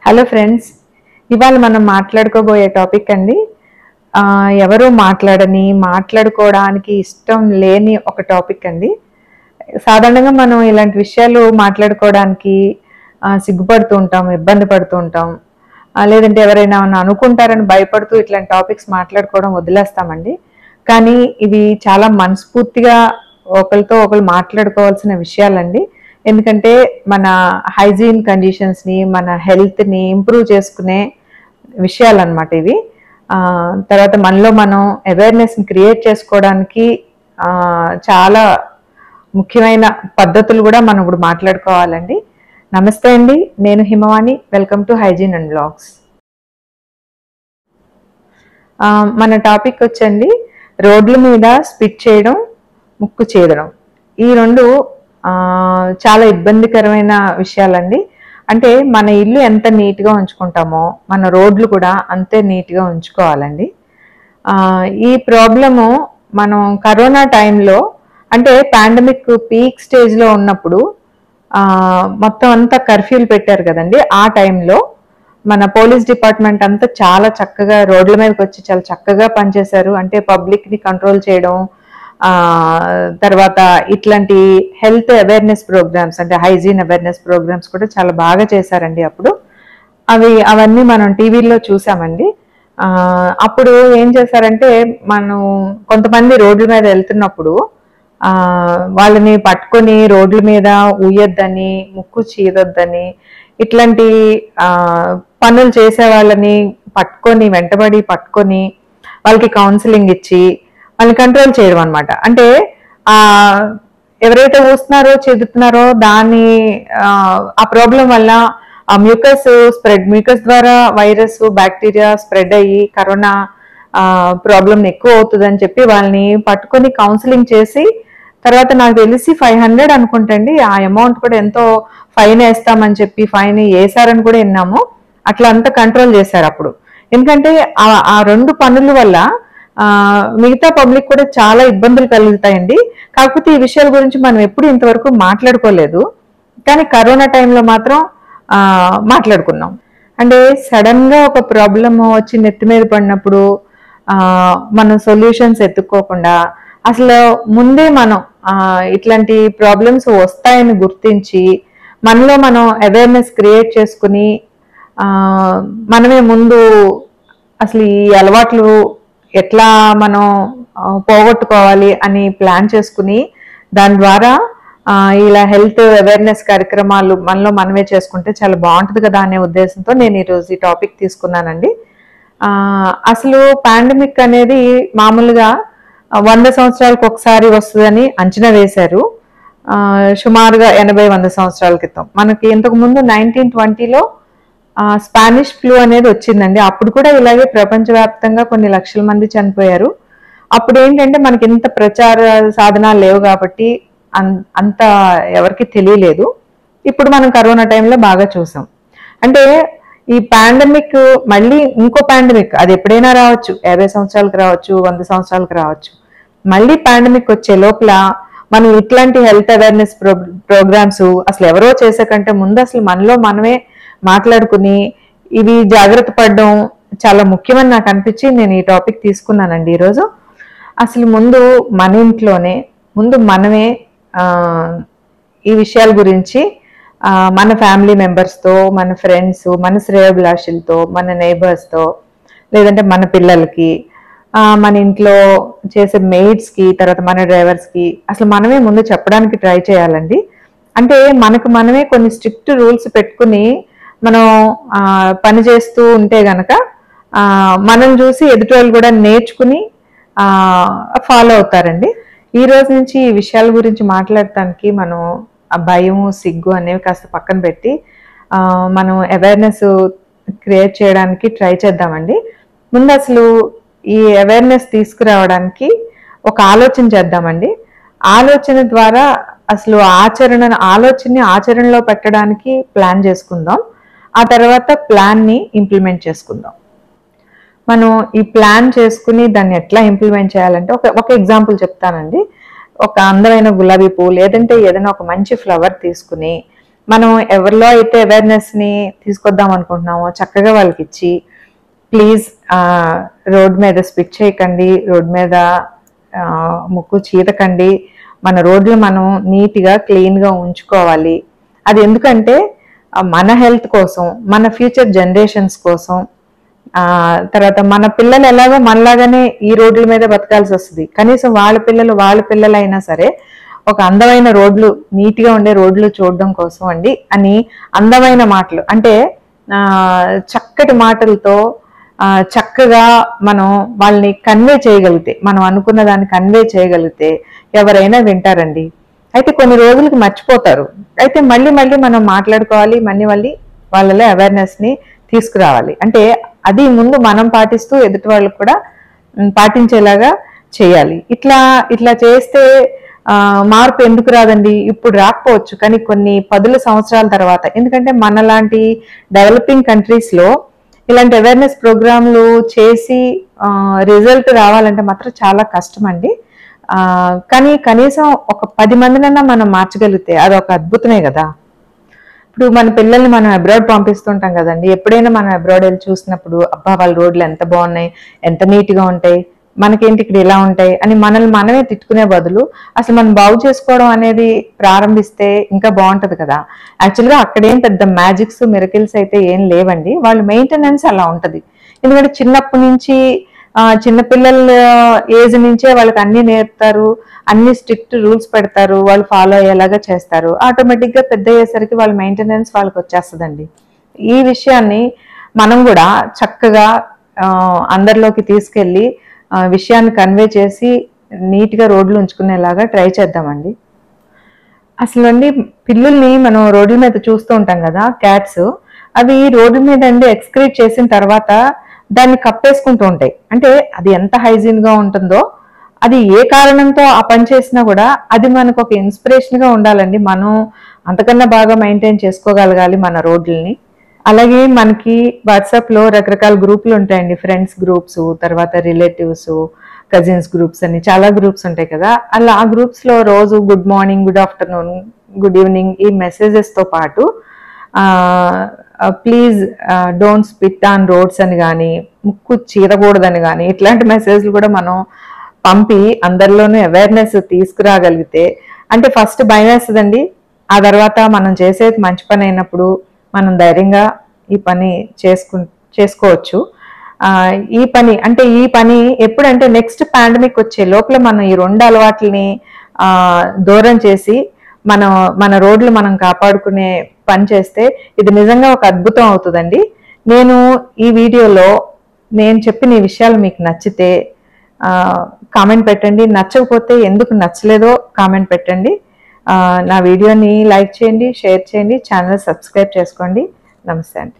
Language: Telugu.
హలో ఫ్రెండ్స్, ఇవాళ మనం మాట్లాడుకోబోయే టాపిక్ అండి. ఎవరు మాట్లాడుకోవడానికి ఇష్టం లేని ఒక టాపిక్ అండి. సాధారణంగా మనం ఇలాంటి విషయాలు మాట్లాడుకోవడానికి సిగ్గుపడుతూ ఉంటాం, ఇబ్బంది పడుతూ ఉంటాం. లేదంటే ఎవరైనా అనుకుంటారని భయపడుతూ ఇట్లాంటి టాపిక్స్ మాట్లాడుకోవడం వదిలేస్తామండి. కానీ ఇవి చాలా మనస్ఫూర్తిగా ఒకరితో ఒకరు మాట్లాడుకోవాల్సిన విషయాలండి. ఎందుకంటే మన హైజీన్ కండిషన్స్ని, మన హెల్త్ని ఇంప్రూవ్ చేసుకునే విషయాలన్నమాట ఇవి. తర్వాత మనలో మనం అవేర్నెస్ని క్రియేట్ చేసుకోవడానికి చాలా ముఖ్యమైన పద్ధతులు కూడా మనం ఇప్పుడు మాట్లాడుకోవాలండి. నమస్తే అండి, నేను Himavani. Welcome to hygiene and blogs. మన టాపిక్ వచ్చండి, రోడ్ల మీద స్పిట్ చేయడం, ముక్కు చేదడం. ఈ రెండు చాలా ఇబ్బందికరమైన విషయాలండి. అంటే మన ఇల్లు ఎంత నీట్గా ఉంచుకుంటామో మన రోడ్లు కూడా అంతే నీట్గా ఉంచుకోవాలండి. ఈ ప్రాబ్లము మనం కరోనా టైంలో, అంటే పాండమిక్ పీక్ స్టేజ్లో ఉన్నప్పుడు మొత్తం అంతా కర్ఫ్యూలు పెట్టారు కదండి. ఆ టైంలో మన పోలీస్ డిపార్ట్మెంట్ అంతా చాలా చక్కగా రోడ్ల మీదకి వచ్చి చాలా చక్కగా పనిచేశారు. అంటే పబ్లిక్ని కంట్రోల్ చేయడం, తర్వాత ఇట్లాంటి హెల్త్ అవేర్నెస్ ప్రోగ్రామ్స్, అంటే హైజీన్ అవేర్నెస్ ప్రోగ్రామ్స్ కూడా చాలా బాగా చేశారండి అప్పుడు. అవన్నీ మనం టీవీలో చూసామండి. అప్పుడు ఏం చేశారంటే, మనం కొంతమంది రోడ్ల మీద వెళ్తున్నప్పుడు వాళ్ళని పట్టుకొని రోడ్ల మీద ఊయొద్దని, ముక్కు చీదొద్దని, ఇట్లాంటి పనులు చేసే వాళ్ళని వెంటబడి పట్టుకొని వాళ్ళకి కౌన్సిలింగ్ ఇచ్చి వాళ్ళని కంట్రోల్ చేయడం అనమాట. అంటే ఎవరైతే ఊస్తున్నారో చెదుతున్నారో దాని ఆ ప్రాబ్లం వల్ల ఆ మ్యూకస్ ద్వారా వైరస్ బ్యాక్టీరియా స్ప్రెడ్ అయ్యి కరోనా ప్రాబ్లం ఎక్కువ అవుతుందని చెప్పి వాళ్ళని పట్టుకొని కౌన్సిలింగ్ చేసి, తర్వాత నాకు తెలిసి 500 అనుకుంటండి, ఆ అమౌంట్ కూడా ఎంతో ఫైన్ వేస్తామని చెప్పి ఫైన్ వేసారని కూడా విన్నాము. అట్లా అంతా కంట్రోల్ చేశారు అప్పుడు. ఎందుకంటే ఆ రెండు పనుల వల్ల మిగతా పబ్లిక్ కూడా చాలా ఇబ్బందులు కలుగుతాయండి. కాకపోతే ఈ విషయాల గురించి మనం ఎప్పుడు ఇంతవరకు మాట్లాడుకోలేదు, కానీ కరోనా టైంలో మాత్రం మాట్లాడుకున్నాం. అంటే సడన్ గా ఒక ప్రాబ్లం వచ్చి నెత్తి మీద పడినప్పుడు మనం సొల్యూషన్స్ ఎత్తుక్కోకుండా అసలు ముందే మనం ఇట్లాంటి ప్రాబ్లమ్స్ వస్తాయని గుర్తించి మనలో మనం అవేర్నెస్ క్రియేట్ చేసుకుని మనమే ముందు అసలు ఈ అలవాట్లు ఎట్లా మనం పోగొట్టుకోవాలి అని ప్లాన్ చేసుకుని దాని ద్వారా ఇలా హెల్త్ అవేర్నెస్ కార్యక్రమాలు మనలో మనమే చేసుకుంటే చాలా బాగుంటుంది కదా అనే ఉద్దేశంతో నేను ఈరోజు ఈ టాపిక్ తీసుకున్నానండి. అసలు పాండమిక్ అనేది మామూలుగా 100 సంవత్సరాలకు ఒకసారి వస్తుందని అంచనా వేశారు. సుమారుగా 80-100 సంవత్సరాల క్రితం. మనకి ఇంతకు ముందు 1920లో స్పానిష్ ఫ్లూ అనేది వచ్చిందండి. అప్పుడు కూడా ఇలాగే ప్రపంచవ్యాప్తంగా కొన్ని లక్షల మంది చనిపోయారు. అప్పుడు ఏంటంటే మనకి ఇంత ప్రచార సాధనాలు లేవు కాబట్టి అంత ఎవరికి తెలియలేదు. ఇప్పుడు మనం కరోనా టైంలో బాగా చూసాం. అంటే ఈ పాండమిక్ మళ్ళీ ఇంకో పాండమిక్, అది ఎప్పుడైనా రావచ్చు, 50 సంవత్సరాలకు రావచ్చు, 100 సంవత్సరాలకు రావచ్చు. మళ్ళీ పాండమిక్ వచ్చే లోపల మనం ఇట్లాంటి హెల్త్ అవేర్నెస్ ప్రోగ్రామ్స్ అసలు ఎవరో చేసే కంటే ముందు అసలు మనలో మనమే మాట్లాడుకుని ఇవి జాగ్రత్త పడడం చాలా ముఖ్యమని నాకు అనిపించి నేను ఈ టాపిక్ తీసుకున్నానండి ఈరోజు. అసలు ముందు మన ఇంట్లోనే మనమే ఈ విషయాల గురించి మన ఫ్యామిలీ మెంబర్స్తో, మన ఫ్రెండ్స్, మన శ్రేయోభిలాషులతో, మన నైబర్స్తో, లేదంటే మన పిల్లలకి, మన ఇంట్లో చేసే మెయిడ్స్కి, తర్వాత మన డ్రైవర్స్కి అసలు మనమే ముందు చెప్పడానికి ట్రై చేయాలండి. అంటే మనకు మనమే కొన్ని స్ట్రిక్ట్ రూల్స్ పెట్టుకుని మనం పని చేస్తూ ఉంటే గనక మనం చూసి ఎదుటి వాళ్ళు కూడా నేర్చుకుని ఫాలో అవుతారండి. ఈ రోజు నుంచి ఈ విషయాల గురించి మాట్లాడటానికి మనం ఆ భయం, సిగ్గు అనేవి కాస్త పక్కన పెట్టి మనం అవేర్నెస్ క్రియేట్ చేయడానికి ట్రై చేద్దామండి. ముందు అసలు ఈ అవేర్నెస్ తీసుకురావడానికి ఒక ఆలోచన చేద్దామండి. ఆలోచన ద్వారా అసలు ఆలోచనని ఆచరణలో పెట్టడానికి ప్లాన్ చేసుకుందాం. ఆ తర్వాత ప్లాన్ని ఇంప్లిమెంట్ చేసుకుందాం. మనం ఈ ప్లాన్ చేసుకుని దాన్ని ఎట్లా ఇంప్లిమెంట్ చేయాలంటే ఒక ఎగ్జాంపుల్ చెప్తానండి. ఒక అందమైన గులాబీ పువ్వు లేదంటే ఏదైనా ఒక మంచి ఫ్లవర్ తీసుకుని మనం ఎవరిలో అయితే అవేర్నెస్ని తీసుకొద్దాం అనుకుంటున్నామో చక్కగా వాళ్ళకి ఇచ్చి, ప్లీజ్ రోడ్ మీద స్పిట్ చేయకండి, రోడ్ మీద ముక్కు చీదకండి, మన రోడ్లు మనం నీట్గా క్లీన్గా ఉంచుకోవాలి. అది ఎందుకంటే మన హెల్త్ కోసం, మన ఫ్యూచర్ జనరేషన్స్ కోసం, తర్వాత మన పిల్లలు ఎలాగో మనలాగానే ఈ రోడ్ల మీద బతకాల్సి వస్తుంది. కనీసం వాళ్ళ పిల్లలైనా సరే ఒక అందమైన రోడ్లు, నీట్గా ఉండే రోడ్లు చూడడం కోసం అండి అని అందమైన మాటలు, అంటే చక్కటి మాటలతో చక్కగా మనం వాళ్ళని కన్వే చేయగలిగితే, మనం అనుకున్న దాన్ని కన్వే చేయగలిగితే ఎవరైనా వింటారండి. అయితే కొన్ని రోజులకి మర్చిపోతారు. అయితే మళ్ళీ మనం మాట్లాడుకోవాలి, మళ్ళీ వాళ్ళలో అవేర్నెస్ని తీసుకురావాలి. అంటే అది ముందు మనం పాటిస్తూ ఎదుటి వాళ్ళకు కూడా పాటించేలాగా చేయాలి. ఇట్లా చేస్తే మార్పు ఎందుకు రాదండి? ఇప్పుడు రాకపోవచ్చు, కానీ కొన్ని 10 సంవత్సరాల తర్వాత, ఎందుకంటే మనలాంటి డెవలపింగ్ కంట్రీస్లో ఇలాంటి అవేర్నెస్ ప్రోగ్రాంలు చేసి రిజల్ట్ రావాలంటే మాత్రం చాలా కష్టం అండి. కానీ కనీసం ఒక 10 మందినన్నా మనం మార్చగలిగితే అదొక అద్భుతమే కదా. ఇప్పుడు మన పిల్లల్ని మనం అబ్రాడ్ పంపిస్తుంటాం కదండి. ఎప్పుడైనా మనం అబ్రాడ్ వెళ్ళి చూసినప్పుడు, అబ్బా వాళ్ళ రోడ్లు ఎంత బాగున్నాయి, ఎంత నీట్గా ఉంటాయి, మనకేంటి ఇక్కడ ఇలా ఉంటాయి అని మనమే తిట్టుకునే బదులు అసలు మనం బాగు చేసుకోవడం అనేది ప్రారంభిస్తే ఇంకా బాగుంటది కదా. యాక్చువల్గా అక్కడేం పెద్ద మ్యాజిక్స్, మిరకిల్స్ అయితే ఏం లేవండి. వాళ్ళు మెయింటెనెన్స్ అలా ఉంటది. ఎందుకంటే చిన్నప్పటి నుంచి చిన్నపిల్లల ఏజ్ నుంచే వాళ్ళకి అన్ని నేర్పుతారు, అన్ని స్ట్రిక్ట్ రూల్స్ పెడతారు, వాళ్ళు ఫాలో అయ్యేలాగా చేస్తారు. ఆటోమేటిక్గా పెద్ద అయ్యేసరికి వాళ్ళ మెయింటెనెన్స్ వాళ్ళకి వచ్చేస్తుందండి. ఈ విషయాన్ని మనం కూడా చక్కగా అందరిలోకి తీసుకెళ్ళి విషయాన్ని కన్వే చేసి నీట్గా రోడ్లు ఉంచుకునేలాగా ట్రై చేద్దామండి. అసలు అండి పిల్లుల్ని మనం రోడ్ల మీద చూస్తూ ఉంటాం కదా, క్యాట్స్, అవి రోడ్ల మీద అండి ఎక్స్క్రీట్ చేసిన తర్వాత దాన్ని కప్పేసుకుంటూ ఉంటాయి. అంటే అది ఎంత హైజీన్గా ఉంటుందో, అది ఏ కారణంతో ఆ పని చేసినా కూడా అది మనకు ఒక ఇన్స్పిరేషన్గా ఉండాలండి. మనం అంతకన్నా బాగా మెయింటైన్ చేసుకోగలగాలి మన రోడ్లని. అలాగే మనకి వాట్సాప్లో రకరకాల గ్రూపులు ఉంటాయండి, ఫ్రెండ్స్ గ్రూప్స్, తర్వాత రిలేటివ్స్, కజిన్స్ గ్రూప్స్ అని చాలా గ్రూప్స్ ఉంటాయి కదా. అలా ఆ గ్రూప్స్లో రోజు good morning, good afternoon, good evening ఈ మెసేజెస్తో పాటు please don't spit on roads అని కానీ, ముక్కు చీరకూడదని కానీ, ఇట్లాంటి మెసేజ్లు కూడా మనం పంపి అందరిలోనూ అవేర్నెస్ తీసుకురాగలిగితే, అంటే ఫస్ట్ భయం వేస్తుందండి, ఆ తర్వాత మనం చేసేది మంచి పని అయినప్పుడు మనం ధైర్యంగా ఈ పని చేసుకోవచ్చు. ఈ పని ఎప్పుడంటే నెక్స్ట్ పాండమిక్ వచ్చే లోపల మనం ఈ 2 అలవాట్లని దూరం చేసి మన రోడ్లు మనం కాపాడుకునే పని చేస్తే ఇది నిజంగా ఒక అద్భుతం అవుతుందండి. నేను ఈ వీడియోలో నేను చెప్పిన ఈ విషయాలు మీకు నచ్చితే కామెంట్ పెట్టండి, నచ్చకపోతే ఎందుకు నచ్చలేదో కామెంట్ పెట్టండి. నా వీడియోని లైక్ చేయండి, షేర్ చేయండి, ఛానల్ సబ్స్క్రైబ్ చేసుకోండి. నమస్తే అండి.